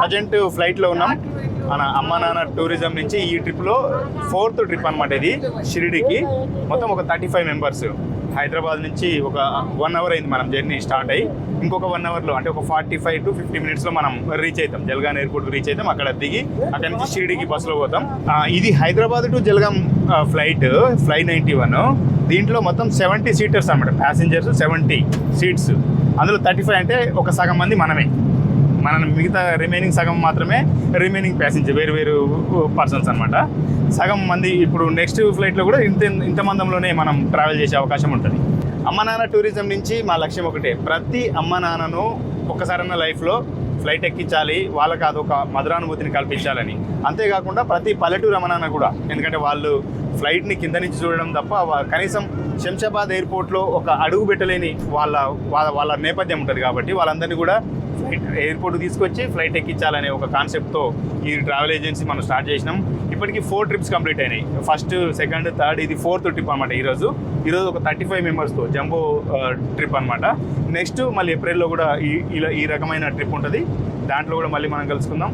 Present ఫ్లైట్లో ఉన్నాం. మన అమ్మ నాన్న టూరిజం నుంచి ఈ ట్రిప్లో 4th ట్రిప్ అనమాట ఇది షిరిడికి. మొత్తం ఒక 35 మెంబర్స్. హైదరాబాద్ నుంచి ఒక 1 అవర్ అయింది మనం జర్నీ స్టార్ట్ అయ్యి. ఇంకొక 1 అవర్లో అంటే ఒక 45 to 50 మినిట్స్లో మనం రీచ్ అవుతాం. జల్గాన్ ఎయిర్పోర్ట్కి రీచ్ అవుతాం. అక్కడ దిగి అక్కడ నుంచి షిరిడికి బస్సులో పోతాం. ఇది Hyderabad to Jalgaon flight fly 91. దీంట్లో మొత్తం 70 సీటర్స్ అనమాట. Passengers 70 seats. అందులో 35 అంటే ఒక సగం మంది మనమే. మిగతా రిమైనింగ్ సగం మాత్రమే రిమైనింగ్ ప్యాసింజర్ వేరు పర్సన్స్ అనమాట. సగం మంది ఇప్పుడు నెక్స్ట్ ఫ్లైట్లో కూడా ఇంత మందంలోనే మనం ట్రావెల్ చేసే అవకాశం ఉంటుంది. అమ్మ నాన్న టూరిజం నుంచి మా లక్ష్యం ఒకటే, ప్రతి అమ్మ నాన్నను ఒక్కసారన్న లైఫ్లో ఫ్లైట్ ఎక్కించాలి, వాళ్ళకి అదొక మధురానుభూతిని కల్పించాలని. అంతేకాకుండా ప్రతి పల్లెటూరు అమ్మ నాన్న కూడా, ఎందుకంటే వాళ్ళు ఫ్లైట్ని కింద నుంచి చూడడం తప్ప కనీసం శంషాబాద్ ఎయిర్పోర్ట్లో ఒక అడుగు పెట్టలేని వాళ్ళ నేపథ్యం ఉంటుంది. కాబట్టి వాళ్ళందరినీ కూడా ఎయిర్పోర్ట్ తీసుకొచ్చి ఫ్లైట్ ఎక్కించాలనే ఒక కాన్సెప్ట్తో ఈ ట్రావెల్ ఏజెన్సీ మనం స్టార్ట్ చేసినాం. ఇప్పటికీ 4 ట్రిప్స్ కంప్లీట్ అయినాయి. ఫస్ట్, సెకండ్, థర్డ్, ఇది 4th ట్రిప్ అనమాట. ఈరోజు ఒక 35 మెంబర్స్తో జంబో ట్రిప్ అనమాట. నెక్స్ట్ మళ్ళీ ఏప్రిల్లో కూడా ఈ రకమైన ట్రిప్ ఉంటుంది. దాంట్లో కూడా మళ్ళీ మనం కలుసుకుందాం.